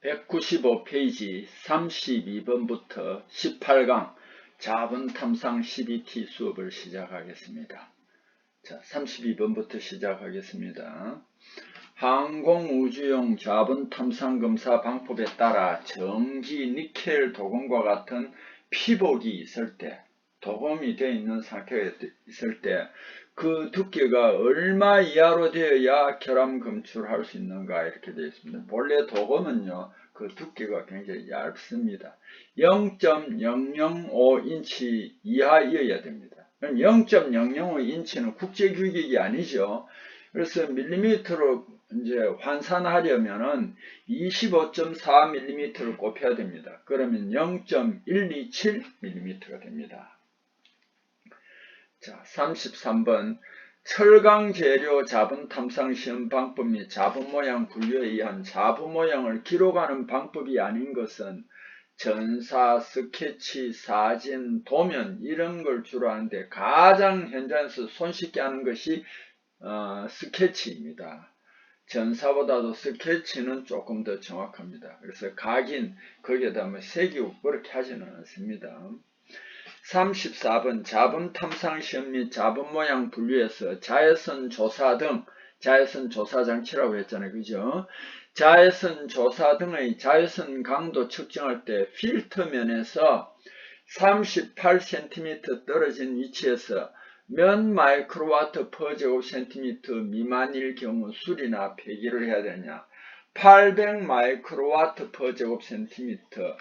195페이지 32번부터 18강 자본탐상 12T 수업을 시작하겠습니다. 자, 32번부터 시작하겠습니다. 항공우주용 자본탐상검사 방법에 따라 정지 니켈 도금과 같은 피복이 있을 때, 도금이 되어 있는 상태가 있을 때 그 두께가 얼마 이하로 되어야 결함 검출할 수 있는가 이렇게 되어 있습니다. 본래 도금은요, 그 두께가 굉장히 얇습니다. 0.005인치 이하이어야 됩니다. 0.005인치는 국제규격이 아니죠. 그래서 밀리미터로 이제 환산하려면은 25.4mm를 곱해야 됩니다. 그러면 0.127mm가 됩니다. 자, 33번 철강 재료 자본 탐상 시험 방법 및 자본 모양 분류에 의한 자본 모양을 기록하는 방법이 아닌 것은 전사, 스케치, 사진, 도면 이런 걸 주로 하는데 가장 현장에서 손쉽게 하는 것이 스케치입니다. 전사보다도 스케치는 조금 더 정확합니다. 그래서 각인 거기에다 뭐 새기고 그렇게 하지는 않습니다. 34번 자본 탐상 시험 및 자본 모양 분류에서 자외선 조사 등, 자외선 조사 장치라고 했잖아요. 그죠? 자외선 조사 등의 자외선 강도 측정할 때 필터면에서 38cm 떨어진 위치에서 몇 마이크로와트 퍼 제곱센티미터 미만일 경우 수리나 폐기를 해야 되냐? 800 마이크로와트 퍼 제곱센티미터.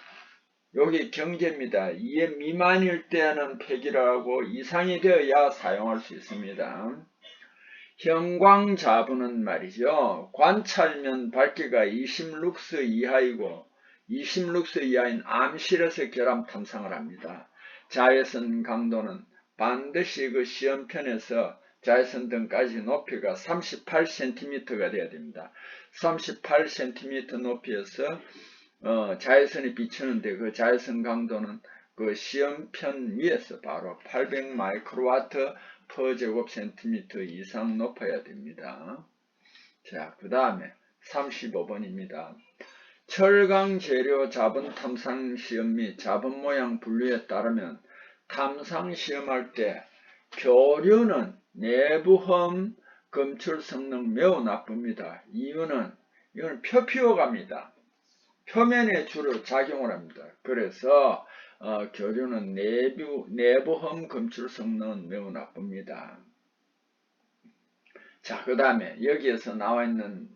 여기 경계입니다. 이에 미만일 때는 폐기를 하고 이상이 되어야 사용할 수 있습니다. 형광자본은 말이죠. 관찰면 밝기가 20룩스 이하이고 20룩스 이하인 암실에서 결함 탐상을 합니다. 자외선 강도는 반드시 그 시험편에서 자외선 등까지 높이가 38cm가 되어야 됩니다. 38cm 높이에서 자외선이 비치는데 그 자외선 강도는 그 시험편 위에서 바로 800 마이크로와트 퍼 제곱센티미터 이상 높아야 됩니다. 자, 그 다음에 35번입니다. 철강 재료 자본 탐상 시험 및 자본 모양 분류에 따르면 탐상 시험할 때 교류는 내부험 검출 성능 매우 나쁩니다. 이유는 이건 표피효과입니다. 표면에 주로 작용을 합니다. 그래서 교류는 내부험 검출 성능은 매우 나쁩니다. 자, 그 다음에 여기에서 나와 있는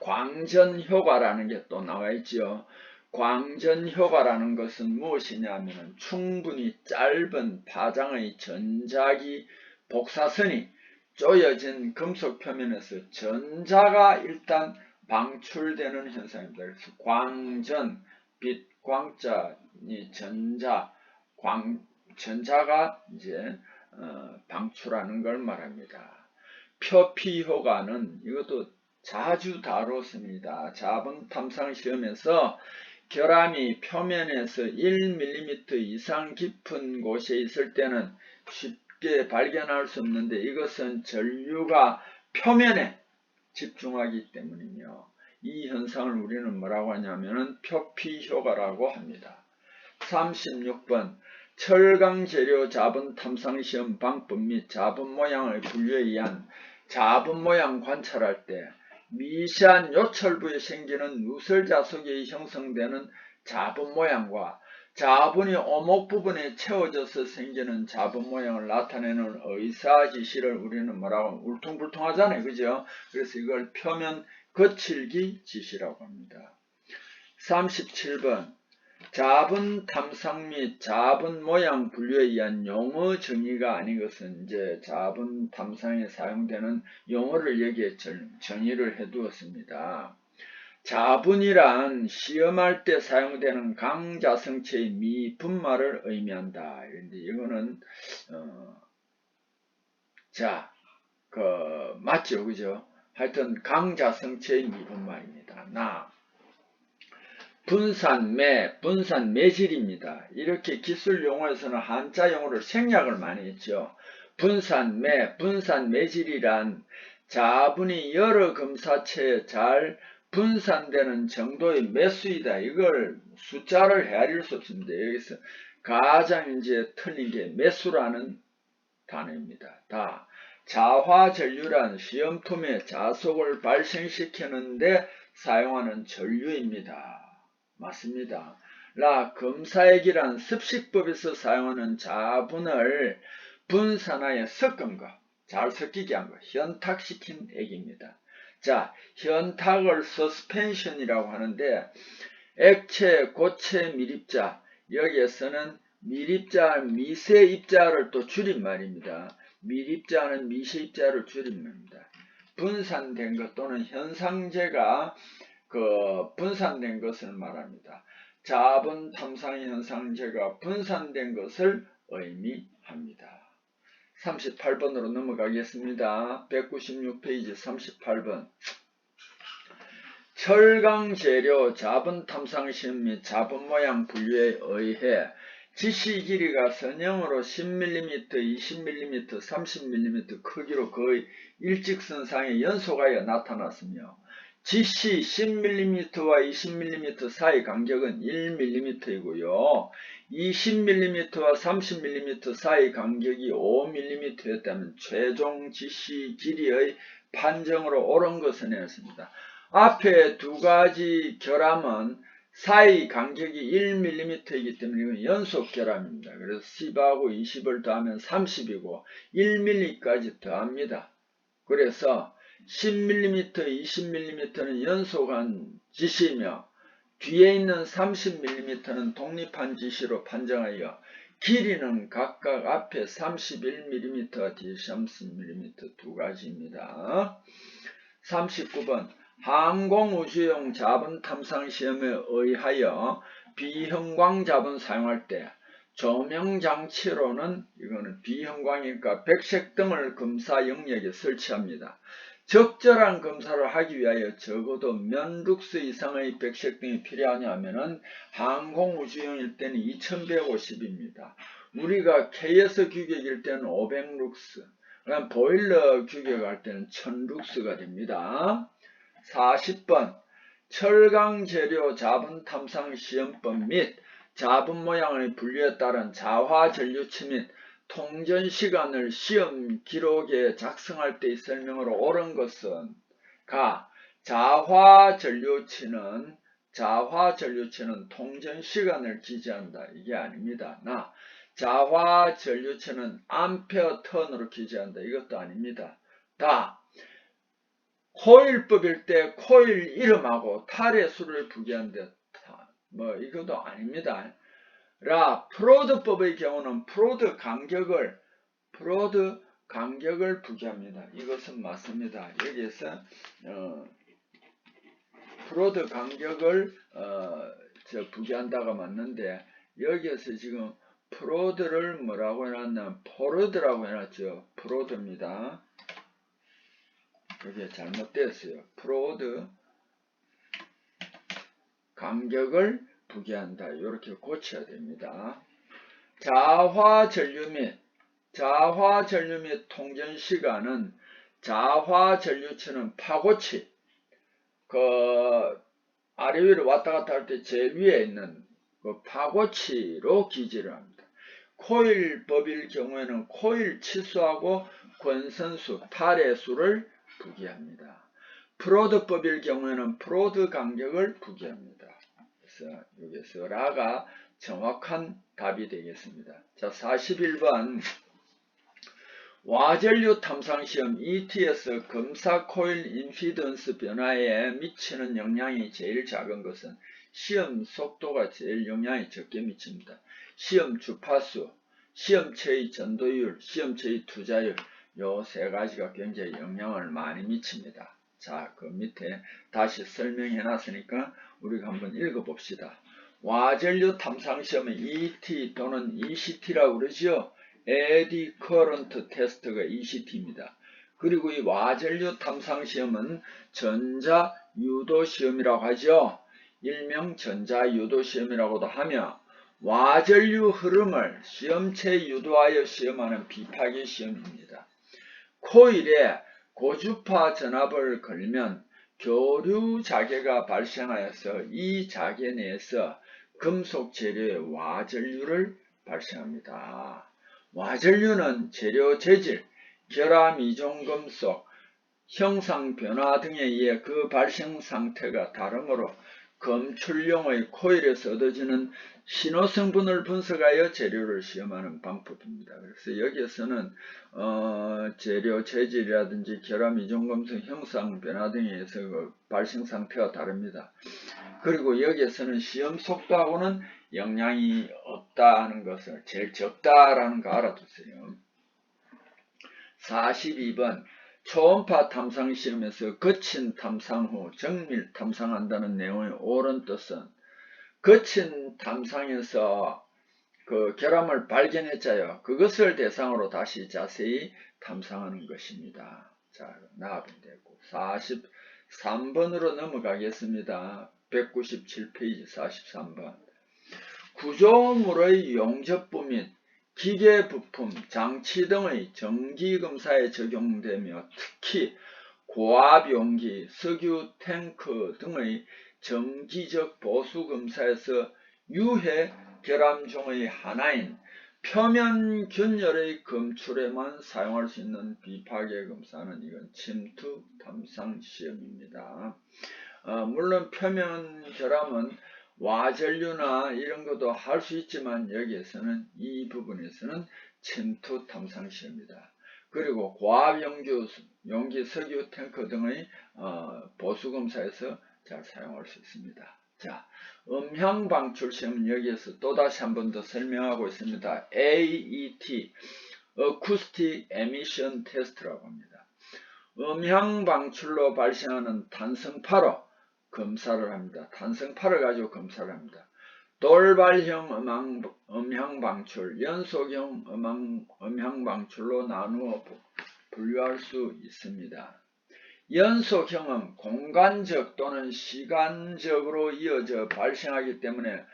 광전 효과라는 게 또 나와 있죠. 광전 효과라는 것은 무엇이냐면 충분히 짧은 파장의 전자기 복사선이 쪼여진 금속 표면에서 전자가 일단 방출되는 현상입니다. 그래서 광전, 빛, 광자, 전자가 이제 방출하는 걸 말합니다. 표피 효과는 이것도 자주 다뤘습니다. 자본 탐상 시험에서 결함이 표면에서 1mm 이상 깊은 곳에 있을 때는 쉽게 발견할 수 없는데 이것은 전류가 표면에 집중하기 때문이며 이 현상을 우리는 뭐라고 하냐면 표피 효과라고 합니다. 36번 철강 재료 자본 탐상 시험 방법 및 자본 모양을 분류에 의한 자본 모양 관찰할 때 미세한 요철부에 생기는 누설자석이 형성되는 자본 모양과 자본이 오목 부분에 채워져서 생기는 자본 모양을 나타내는 의사지시를 우리는 뭐라고 울퉁불퉁 하잖아요. 그죠? 그래서 이걸 표면 거칠기 지시라고 합니다. 37번 자본 탐상 및 자본 모양 분류에 의한 용어 정의가 아닌 것은 이제 자본 탐상에 사용되는 용어를 여기에 정의를 해두었습니다. 자본이란 시험할 때 사용되는 강자성체의 미분말을 의미한다. 그런데 이거는 맞죠, 그죠? 하여튼 강자성체의 미분말입니다. 분산 매질입니다. 이렇게 기술 용어에서는 한자 용어를 생략을 많이 했죠. 분산 매질이란 자본이 여러 검사체에 잘 분산되는 정도의 매수이다. 이걸 숫자를 헤아릴 수 없습니다. 여기서 가장 이제 틀린 게 매수라는 단어입니다. 다 자화전류란 시험품의 자속을 발생시키는데 사용하는 전류입니다. 맞습니다. 라 검사액이란 습식법에서 사용하는 자분을 분산하여 섞은 거, 잘 섞이게 한 거, 현탁시킨 액입니다. 자, 현탁을 서스펜션이라고 하는데 액체, 고체, 밀입자, 여기에서는 밀입자, 미세입자를 또 줄임말입니다. 밀입자는 미세입자를 줄임말입니다. 분산된 것 또는 현상제가 분산된 것을 말합니다. 자분 탐상 현상제가 분산된 것을 의미합니다. 38번으로 넘어가겠습니다. 196페이지 38번. 철강 재료 자분 탐상 시험 및 자분 모양 분류에 의해 지시 길이가 선형으로 10mm, 20mm, 30mm 크기로 거의 일직선상에 연속하여 나타났으며 지시 10mm와 20mm 사이 간격은 1mm이고요. 20mm와 30mm 사이 간격이 5mm였다면 최종 지시 길이의 판정으로 옳은 것은 했습니다. 앞에 두 가지 결함은 사이 간격이 1mm이기 때문에 이건 연속 결함입니다. 그래서 10하고 20을 더하면 30이고 1mm까지 더합니다. 그래서 10mm, 20mm는 연속한 지시이며 뒤에 있는 30mm는 독립한 지시로 판정하여 길이는 각각 앞에 31mm, 뒤에 30mm 두 가지입니다. 39번. 항공우주용 자분 탐상 시험에 의하여 비형광 자분 사용할 때 조명장치로는 이거는 비형광이니까 백색 등을 검사 영역에 설치합니다. 적절한 검사를 하기 위하여 적어도 몇 룩스 이상의 백색 등이 필요하냐면은 항공우주용일 때는 2150입니다. 우리가 KS 규격일 때는 500룩스, 그다음 보일러 규격할 때는 1000룩스가 됩니다. 40번. 철강 재료 자분 탐상 시험법 및 자분 모양의 분류에 따른 자화전류치 및 통전 시간을 시험 기록에 작성할 때의 설명으로 옳은 것은 가. 자화전류치는 통전 시간을 기재한다. 이게 아닙니다. 나. 자화전류치는 암페어 턴으로 기재한다. 이것도 아닙니다. 다. 코일법일 때 코일 이름하고 탈의 수를 부기한다. 이것도 아닙니다. 라 프로드법의 경우는 프로드 간격을 부기합니다. 이것은 맞습니다. 여기에서 프로드 간격을 부기한다가 맞는데 여기에서 지금 프로드를 뭐라고 해놨냐면 포르드라고 해놨죠. 프로드입니다. 여기에 잘못되었어요. 프로드 간격을 부기한다. 이렇게 고쳐야 됩니다. 자화전류 및 통전시간은 자화전류체는 파고치 아래 위로 왔다 갔다 할 때 제일 위에 있는 파고치로 기재를 합니다. 코일법일 경우에는 코일 치수하고 권선수, 탈의 수를 부기합니다. 프로드법일 경우에는 프로드 간격을 부기합니다. 그래서 여기서 라가 정확한 답이 되겠습니다. 자, 41번. 와전류 탐상시험 ETS 검사 코일 임피던스 변화에 미치는 영향이 제일 작은 것은 시험 속도가 제일 영향이 적게 미칩니다. 시험 주파수, 시험체의 전도율, 시험체의 투자율, 요 세 가지가 굉장히 영향을 많이 미칩니다. 자, 그 밑에 다시 설명해 놨으니까 우리가 한번 읽어 봅시다. 와전류 탐상시험은 ET 또는 ECT라고 그러죠. 에디 커런트 테스트가 ECT입니다. 그리고 이 와전류 탐상시험은 전자유도시험이라고 하죠. 일명 전자유도시험이라고도 하며 와전류 흐름을 시험체에 유도하여 시험하는 비파기 시험입니다. 코일에 고주파 전압을 걸면 교류 자개가 발생하여서 이 자개 내에서 금속 재료의 와전류를 발생합니다. 와전류는 재료 재질, 결합 이종 금속, 형상 변화 등에 의해 그 발생 상태가 다르므로 검출용의 코일에서 얻어지는 신호 성분을 분석하여 재료를 시험하는 방법입니다. 그래서 여기에서는 재료 재질이라든지 결합 이종 금속 형상 변화 등에 의해서 그 발생 상태가 다릅니다. 그리고 여기에서는 시험 속도하고는 영향이 없다는 것을, 제일 적다라는 거 알아두세요. 42번 초음파 탐상 시험에서 거친 탐상 후 정밀 탐상한다는 내용의 옳은 뜻은, 거친 탐상에서 그 결함을 발견했자요, 그것을 대상으로 다시 자세히 탐상하는 것입니다. 자, 나가면 되고 43번으로 넘어가겠습니다. 197페이지 43번. 구조물의 용접부 및 기계 부품, 장치 등의 정기검사에 적용되며 특히 고압용기, 석유 탱크 등의 정기적 보수검사에서 유해 결함 중의 하나인 표면 균열의 검출에만 사용할 수 있는 비파괴 검사는 이건 침투 탐상 시험입니다. 물론 표면 결함은 와전류나 이런 것도 할 수 있지만 여기에서는 이 부분에서는 침투 탐상 시험입니다. 그리고 고압용기, 석유 탱크 등의 보수검사에서 잘 사용할 수 있습니다. 자, 음향 방출 시험은 여기에서 또다시 한 번 더 설명하고 있습니다. AET, Acoustic Emission Test라고 합니다. 음향 방출로 발생하는 탄성파로 검사를 합니다. 탄성파를 가지고 검사를 합니다. 돌발형 음향 방출, 연속형 음향 방출로 나누어 분류할 수 있습니다. 연속형은 공간적 또는 시간적으로 이어져 발생하기 때문에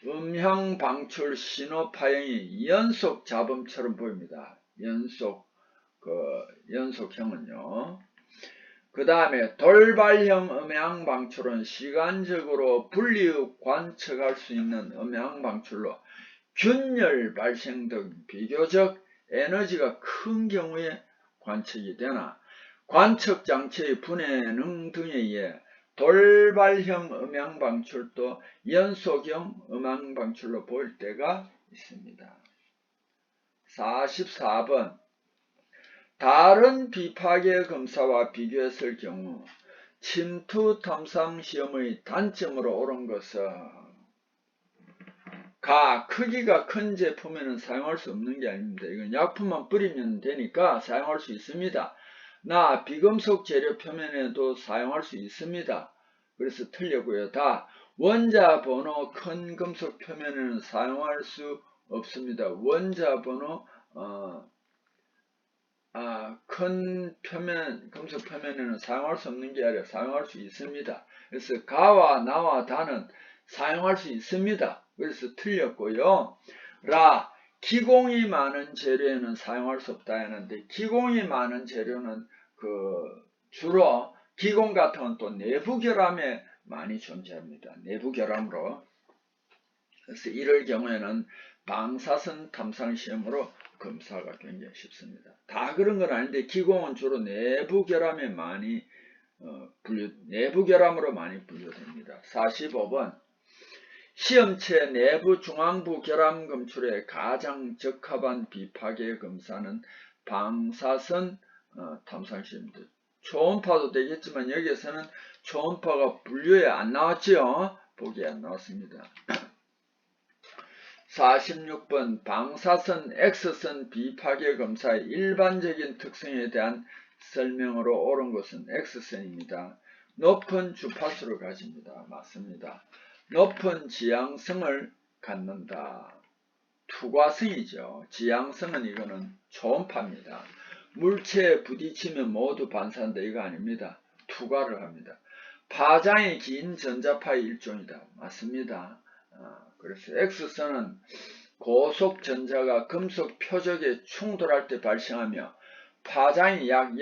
음향 방출 신호 파형이 연속 잡음처럼 보입니다. 연속형은요. 그 다음에 돌발형 음향 방출은 시간적으로 분리의 관측할 수 있는 음향 방출로 균열 발생 등 비교적 에너지가 큰 경우에 관측이 되나, 관측 장치의 분해능 등에 의해 돌발형 음향 방출도 연속형 음향 방출로 보일 때가 있습니다. 44번. 다른 비파괴 검사와 비교했을 경우 침투 탐상 시험의 단점으로 옳은 것은, 크기가 큰 제품에는 사용할 수 없는 게 아닙니다. 이건 약품만 뿌리면 되니까 사용할 수 있습니다. 비금속 재료 표면에도 사용할 수 있습니다. 그래서 틀렸고요. 원자 번호 큰 금속 표면에는 사용할 수 없습니다. 원자 번호 큰 금속 표면에는 사용할 수 없는 게 아니라 사용할 수 있습니다. 그래서 가와 나와 다는 사용할 수 있습니다. 그래서 틀렸고요. 기공이 많은 재료에는 사용할 수 없다 했는데, 기공이 많은 재료는 주로 기공 같은 건 또 내부 결함에 많이 존재합니다. 내부 결함으로. 그래서 이럴 경우에는 방사선 탐상 시험으로 검사가 굉장히 쉽습니다. 다 그런 건 아닌데 기공은 주로 내부 결함에 내부 결함으로 많이 분류됩니다. 45번. 시험체 내부 중앙부 결함 검출에 가장 적합한 비파괴 검사는 방사선 탐상 시험입니다. 초음파도 되겠지만 여기에서는 초음파가 분류에 안 나왔죠. 보기에 안 나왔습니다. 46번. 방사선 X선 비파괴 검사의 일반적인 특성에 대한 설명으로 옳은 것은 X선입니다. 높은 주파수를 가집니다. 맞습니다. 높은 지향성을 갖는다. 투과성이죠. 지향성은 이거는 초음파입니다. 물체에 부딪히면 모두 반사한다. 이거 아닙니다. 투과를 합니다. 파장이 긴 전자파의 일종이다. 맞습니다. 그래서 X선은 고속 전자가 금속 표적에 충돌할 때 발생하며 파장이 약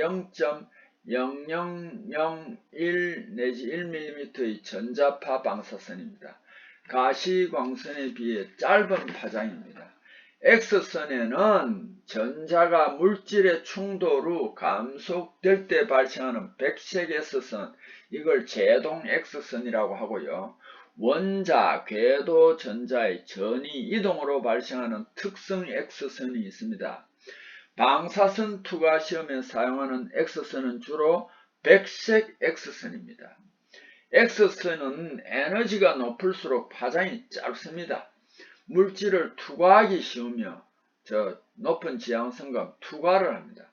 0.0001 내지 1mm의 전자파 방사선입니다. 가시광선에 비해 짧은 파장입니다. X선에는 전자가 물질의 충돌 후 감속될 때 발생하는 백색 X선, 이걸 제동 X선이라고 하고요. 원자, 궤도 전자의 전이 이동으로 발생하는 특성 X선이 있습니다. 방사선 투과 시험에 사용하는 X선은 주로 백색 X선입니다. X선은 에너지가 높을수록 파장이 짧습니다. 물질을 투과하기 쉬우며 높은 지향성과 투과를 합니다.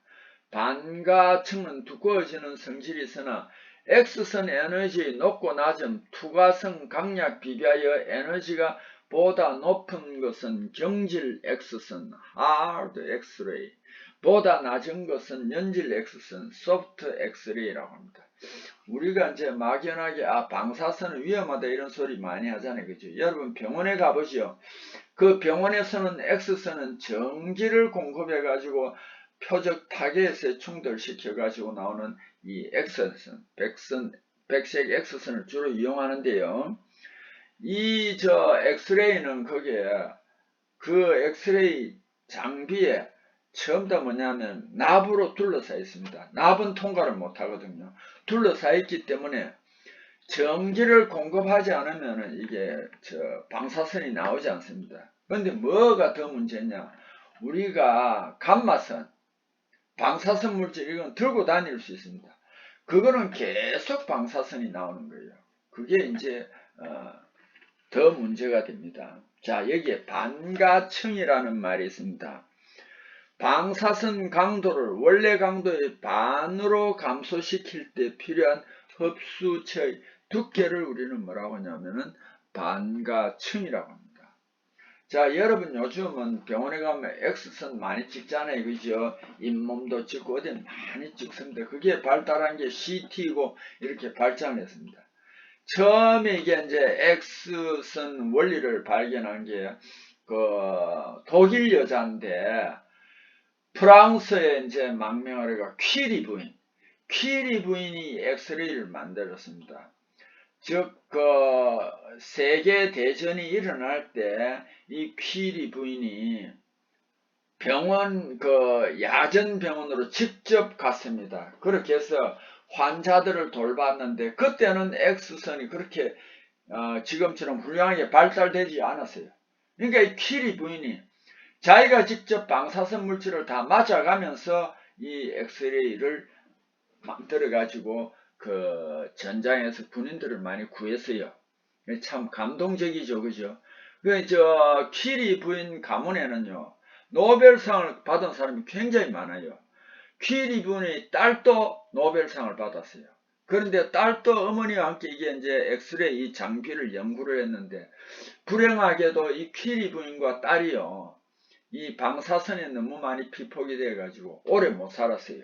반가층은 두꺼워지는 성질이 있으나 X선 에너지의 높고 낮음, 투과성 강약 비교하여 에너지가 보다 높은 것은 경질 X선, hard X-ray, 보다 낮은 것은 연질 X선, soft X-ray라고 합니다. 우리가 이제 막연하게 방사선은 위험하다 이런 소리 많이 하잖아요. 그죠? 여러분 병원에 가보시오. 그 병원에서는 X선은 전기를 공급해 가지고 표적 타겟에 충돌시켜 가지고 나오는 이 X선, 백색 X선을 주로 이용하는데요. 이 엑스레이는 거기에 그 엑스레이 장비에 처음 다 뭐냐면 납으로 둘러싸여 있습니다. 납은 통과를 못 하거든요. 둘러싸여 있기 때문에 전기를 공급하지 않으면 이게 방사선이 나오지 않습니다. 그런데 뭐가 더 문제냐? 우리가 감마선, 방사선 물질 이건 들고 다닐 수 있습니다. 그거는 계속 방사선이 나오는 거예요. 그게 이제 더 문제가 됩니다. 자, 여기에 반가층이라는 말이 있습니다. 방사선 강도를 원래 강도의 반으로 감소시킬 때 필요한 흡수체의 두께를 우리는 뭐라고 하냐면은 반가층이라고 합니다. 자, 여러분 요즘은 병원에 가면 X선 많이 찍잖아요. 그죠? 잇몸도 찍고 어디 많이 찍습니다. 그게 발달한 게 CT이고 이렇게 발전을 했습니다. 처음에 이게 이제 X선 원리를 발견한 게 그 독일 여자인데 프랑스에 이제 망명을 해가 퀴리 부인이 엑스레이를 만들었습니다. 즉, 세계 대전이 일어날 때 이 퀴리 부인이 병원, 야전 병원으로 직접 갔습니다. 그렇게 해서 환자들을 돌봤는데, 그때는 X선이 그렇게, 지금처럼 훌륭하게 발달되지 않았어요. 그러니까 이 퀴리 부인이 자기가 직접 방사선 물질을 다 맞아가면서 이 엑스레이를 만들어가지고 전장에서 군인들을 많이 구했어요. 참 감동적이죠, 그죠? 퀴리 부인 가문에는요, 노벨상을 받은 사람이 굉장히 많아요. 퀴리 부인의 딸도 노벨상을 받았어요. 그런데 딸도 어머니와 함께 이게 이제 엑스레이 장비를 연구를 했는데, 불행하게도 이 퀴리 부인과 딸이요, 이 방사선에 너무 많이 피폭이 돼가지고 오래 못 살았어요.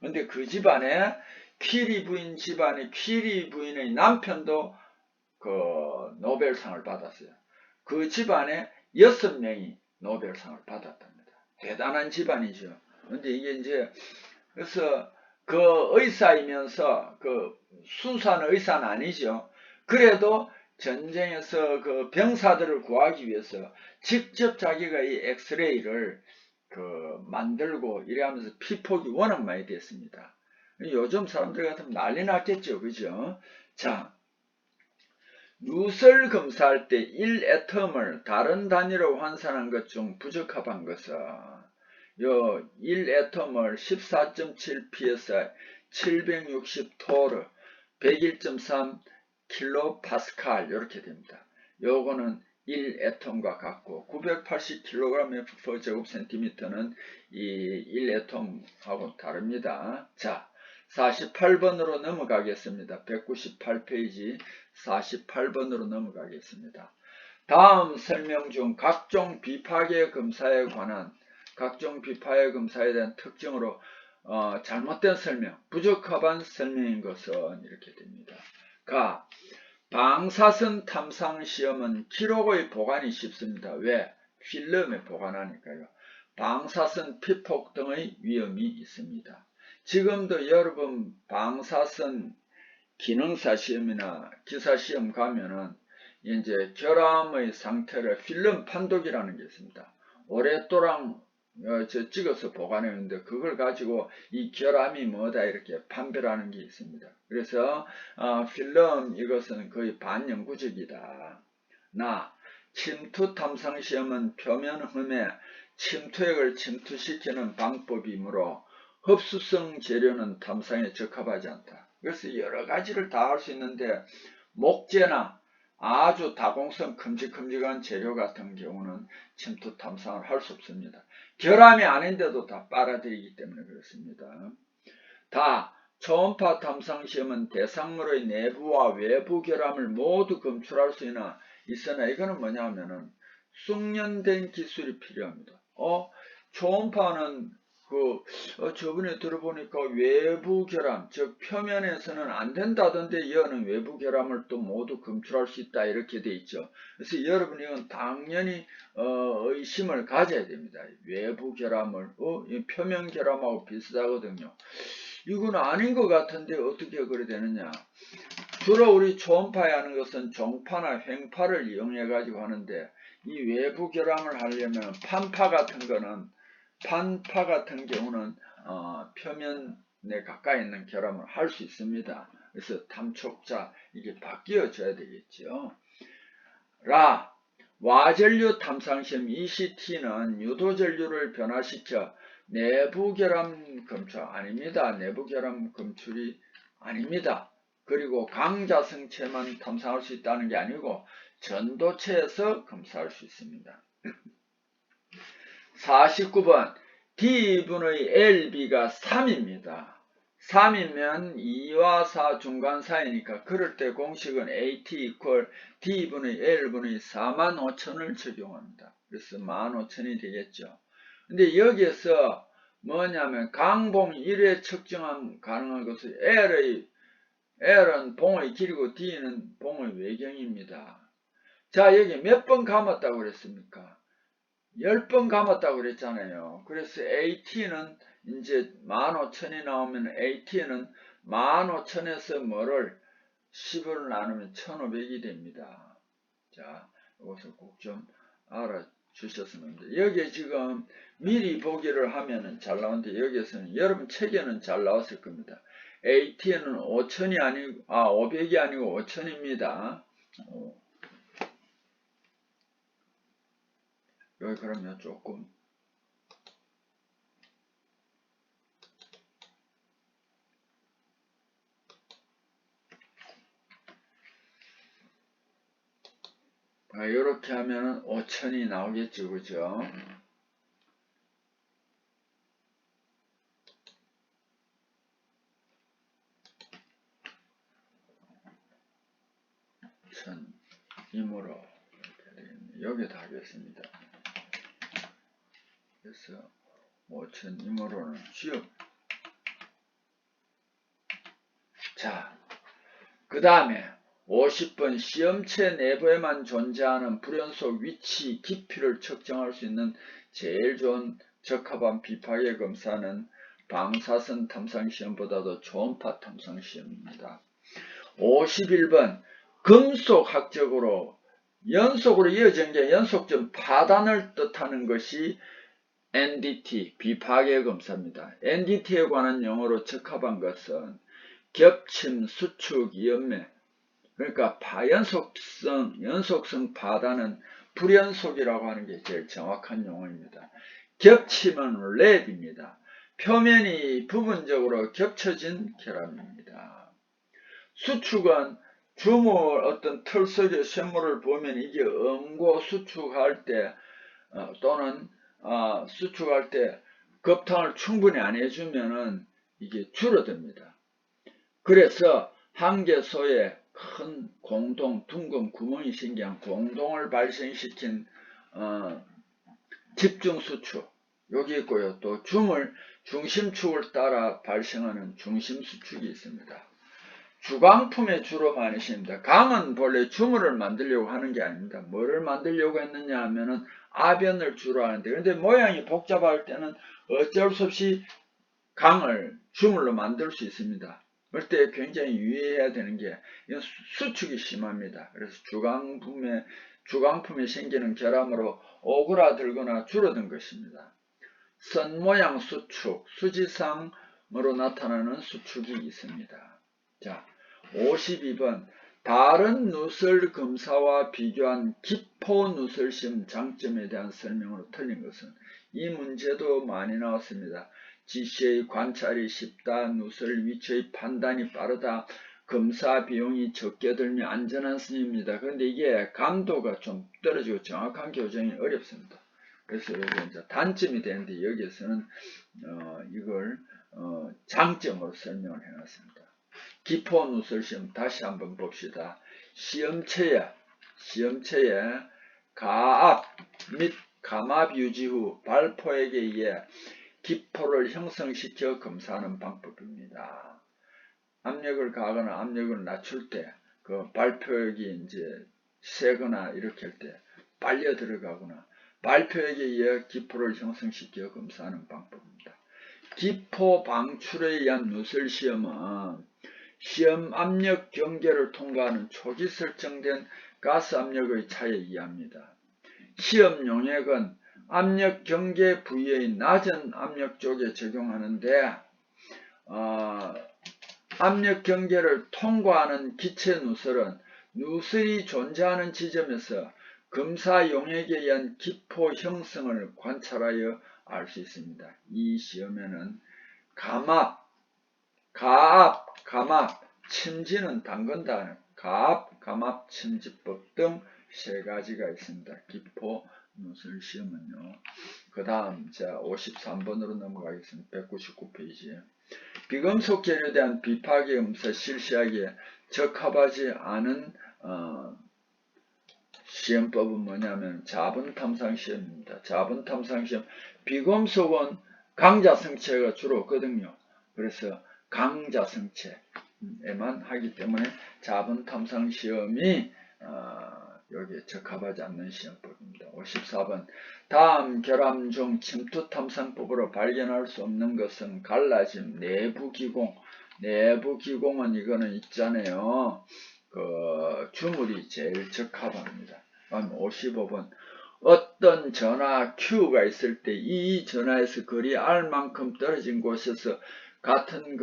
근데 그 집안에 퀴리 부인 집안에 퀴리 부인의 남편도 노벨상을 받았어요. 그 집안에 6명이 노벨상을 받았답니다. 대단한 집안이죠. 근데 이게 이제 그래서 의사이면서 순수한 의사는 아니죠. 그래도 전쟁에서 병사들을 구하기 위해서 직접 자기가 이 엑스레이를 만들고 이래 하면서 피폭이 워낙 많이 됐습니다. 요즘 사람들 같으면 난리 났겠죠. 그죠? 자, 누설 검사할 때 1애텀을 다른 단위로 환산한 것 중 부적합한 것은 1애텀을 14.7 psi 760토르 101.3 킬로파스칼 이렇게 됩니다. 요거는 1애텀과 같고 980kgm/제곱센티미터는 이 1애텀하고 다릅니다. 자, 48번으로 넘어가겠습니다. 198페이지 48번으로 넘어가겠습니다. 다음 설명 중 각종 비파괴 검사에 대한 특징으로 잘못된 설명, 부적합한 설명인 것은 이렇게 됩니다. 방사선 탐상 시험은 기록의 보관이 쉽습니다. 왜? 필름에 보관하니까요. 방사선 피폭 등의 위험이 있습니다. 지금도 여러분 방사선 기능사 시험이나 기사 시험 가면은 이제 결함의 상태를 필름 판독이라는 게 있습니다. 오랫도록 찍어서 보관했는데 그걸 가지고 이 결함이 뭐다 이렇게 판별하는 게 있습니다. 그래서 필름 이것은 거의 반영구적이다. 침투 탐상 시험은 표면 흠에 침투액을 침투시키는 방법이므로 흡수성 재료는 탐상에 적합하지 않다. 그래서 여러 가지를 다 할 수 있는데 목재나 아주 다공성 큼직큼직한 재료 같은 경우는 침투 탐상을 할 수 없습니다. 결함이 아닌데도 다 빨아들이기 때문에 그렇습니다. 초음파 탐상 시험은 대상물의 내부와 외부 결함을 모두 검출할 수 있으나 이거는 뭐냐면은 숙련된 기술이 필요합니다. 초음파는 저번에 들어보니까 외부 결함, 즉 표면에서는 안 된다던데 이거는 외부 결함을 또 모두 검출할 수 있다 이렇게 돼 있죠. 그래서 여러분 이건 당연히 의심을 가져야 됩니다. 외부 결함을 표면 결함하고 비슷하거든요. 이건 아닌 것 같은데 어떻게 그래 되느냐. 주로 우리 초음파에 하는 것은 종파나 횡파를 이용해 가지고 하는데 이 외부 결함을 하려면 판파 같은 경우는 표면에 가까이 있는 결함을 할 수 있습니다. 그래서 탐촉자 이게 바뀌어져야 되겠죠. 와전류 탐상시험 ECT는 유도전류를 변화시켜 내부 결함 검출 아닙니다. 내부 결함 검출이 아닙니다. 그리고 강자성체만 탐상할 수 있다는 게 아니고 전도체에서 검사할 수 있습니다. 49번 D분의 LB가 3입니다. 3이면 2와 4 중간 사이니까 그럴 때 공식은 AT = D분의 L분의 45,000을 적용합니다. 그래서 15,000이 되겠죠. 근데 여기에서 뭐냐면 강봉 1회 측정 가능한 것은 L은 봉의 길이고 D는 봉의 외경입니다. 자, 여기 몇 번 감았다고 그랬습니까? 10번 감았다고 그랬잖아요. 그래서 AT는 이제 15,000이 나오면 AT는 15,000에서 뭐를 10을 나누면 1,500이 됩니다. 자, 이것을 꼭 좀 알아주셨으면 합니다. 여기에 지금 미리 보기를 하면은 잘 나오는데 여기에서는 여러분 책에는 잘 나왔을 겁니다. AT는 5,000이 아니고 500이 아니고 5,000입니다. 여기 그러면 조금 이렇게 하면은 5,000이 나오겠죠, 그죠? 임으로 여기다 하겠습니다. 그래서 5,000 임으로는 시험. 자, 그 다음에 50번 시험체 내부에만 존재하는 불연속 위치 깊이를 측정할 수 있는 제일 좋은 적합한 비파계 검사는 방사선 탐상시험보다도 초음파 탐상시험입니다. 51번 금속학적으로 연속으로 이어진 게 연속점 파단을 뜻하는 것이 NDT 비파계 검사입니다. NDT에 관한 용어로 적합한 것은 겹침, 수축, 연매 그러니까 연속성 파단은 불연속이라고 하는 게 제일 정확한 용어입니다. 겹침은 랩입니다. 표면이 부분적으로 겹쳐진 결함입니다. 수축은 주물 어떤 털 속의 쇳물을 보면 이게 엉고 수축할 때 또는 수축할 때 급탕을 충분히 안 해주면은 이게 줄어듭니다. 그래서 한계소에 큰 공동, 둥근 구멍이 생긴 공동을 발생시킨 집중수축 여기 있고요. 또 중심축을 따라 발생하는 중심수축이 있습니다. 주광품에 주로 많이 씁니다. 강은 본래 주물을 만들려고 하는 게 아닙니다. 뭐를 만들려고 했느냐 하면은 아변을 주로 하는데 근데 모양이 복잡할 때는 어쩔 수 없이 강을 주물로 만들 수 있습니다. 그럴 때 굉장히 유의해야 되는 게 이건 수축이 심합니다. 그래서 주광품에 생기는 결함으로 오그라들거나 줄어든 것입니다. 선 모양 수축, 수지상으로 나타나는 수축이 있습니다. 자, 52번 다른 누설 검사와 비교한 기포 누설심 장점에 대한 설명으로 틀린 것은 이 문제도 많이 나왔습니다. 지시의 관찰이 쉽다, 누설 위치의 판단이 빠르다, 검사 비용이 적게 들며 안전한 스님입니다. 그런데 이게 감도가 좀 떨어지고 정확한 교정이 어렵습니다. 그래서 여기 이제 단점이 되는데 여기에서는 이걸 장점으로 설명을 해놨습니다. 기포 누설시험 다시 한번 봅시다. 시험체에 가압 및 감압 유지 후 발포액에 의해 기포를 형성시켜 검사하는 방법입니다. 압력을 가하거나 압력을 낮출 때 그 발포액이 이제 세거나 이렇게 할 때 빨려 들어가거나 발포액에 의해 기포를 형성시켜 검사하는 방법입니다. 기포 방출에 의한 누설 시험은 시험 압력 경계를 통과하는 초기 설정된 가스 압력의 차이에 의합니다. 시험 용액은 압력 경계 부위의 낮은 압력 쪽에 적용하는데 압력 경계를 통과하는 기체 누설은 누설이 존재하는 지점에서 검사 용액에 의한 기포 형성을 관찰하여 알 수 있습니다. 이 시험에는 가압, 감압, 침지는 담근다. 가압, 감압, 침지법 등 세 가지가 있습니다. 기포 누설 시험은요. 그 다음 자 53번으로 넘어가겠습니다. 199페이지에 비금속 재료에 대한 비파괴 검사 실시하기에 적합하지 않은 시험법은 뭐냐면 자분탐상 시험입니다. 자분탐상 시험 비금속은 강자성체가 주로 없거든요. 그래서 강자성체에만 하기 때문에 자분탐상 시험이 여기에 적합하지 않는 시험법입니다. 54번 다음 결함 중 침투탐상법으로 발견할 수 없는 것은 갈라짐, 내부기공. 내부기공은 이거는 있잖아요. 그 주물이 제일 적합합니다. 다음 55번 어떤 전하 Q가 있을 때 이 전하에서 거리 R만큼 떨어진 곳에서 같은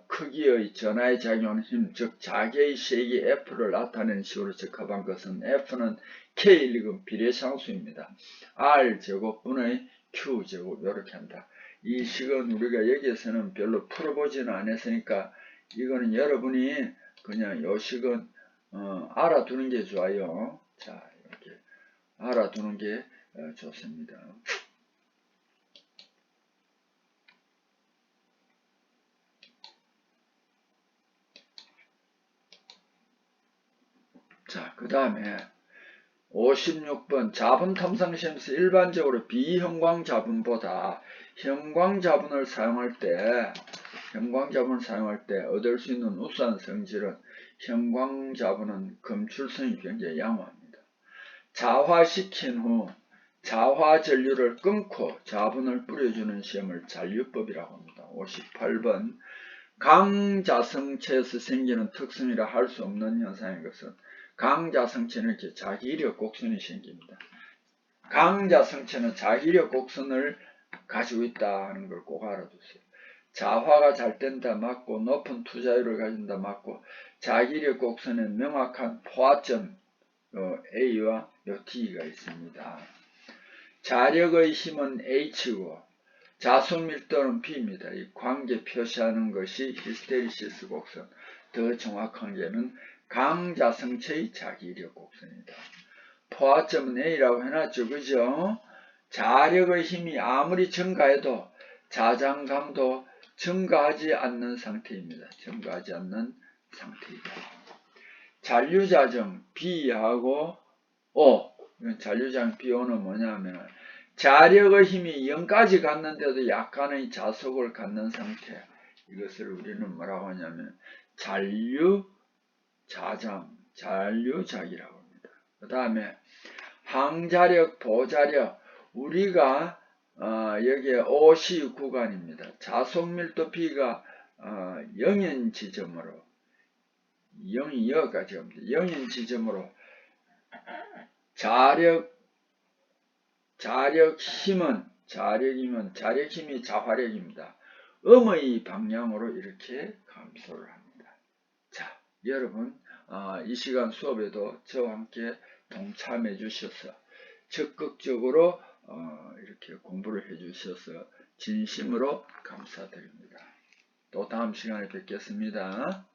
크기의 전하의 작용하는 힘, 즉 자개의 세기 F를 나타내는 식으로 적합한 것은 F는 K1급 비례상수입니다. R제곱분의 Q제곱 이렇게 한다. 이 식은 우리가 여기에서는 별로 풀어보지는 않았으니까 이거는 여러분이 그냥 이 식은 알아두는 게 좋아요. 자, 이렇게 알아두는 게 좋습니다. 자, 그 다음에 56번 자분탐상시험에서 일반적으로 비형광자분보다 형광자분을 사용할 때 얻을 수 있는 우수한 성질은 형광자분은 검출성이 굉장히 양호합니다. 자화시킨 후 자화전류를 끊고 자분을 뿌려주는 시험을 잔류법이라고 합니다. 58번 강자성체에서 생기는 특성이라 할 수 없는 현상인 것은 강자성체는 이렇게 자기력 곡선이 생깁니다. 강자성체는 자기력 곡선을 가지고 있다 하는 걸 꼭 알아두세요. 자화가 잘 된다 맞고 높은 투자율을 가진다 맞고 자기력 곡선에 명확한 포화점 A와 T가 있습니다. 자력의 힘은 H고 자수밀도는 B입니다. 이 관계 표시하는 것이 히스테리시스 곡선. 더 정확한 게는 강자성체의 자기력 곡선이다. 포화점은 A라고 해놨죠. 그죠? 자력의 힘이 아무리 증가해도 자장감도 증가하지 않는 상태입니다. 증가하지 않는 상태이다. 잔류자정 B하고 O. 잔류자정 BO는 뭐냐면 자력의 힘이 0까지 갔는데도 약간의 자속을 갖는 상태. 이것을 우리는 뭐라고 하냐면 잔류작이라고 합니다. 그 다음에 항자력, 보자력. 우리가 여기에 OC 구간입니다. 자속 밀도 B가 0인 지점으로 0이 여기까지 옵니다. 0인 지점으로 자력 힘이 자화력입니다. 음의 방향으로 이렇게 감소를 합니다. 자, 여러분 이 시간 수업에도 저와 함께 동참해 주셔서 적극적으로 이렇게 공부를 해 주셔서 진심으로 감사드립니다. 또 다음 시간에 뵙겠습니다.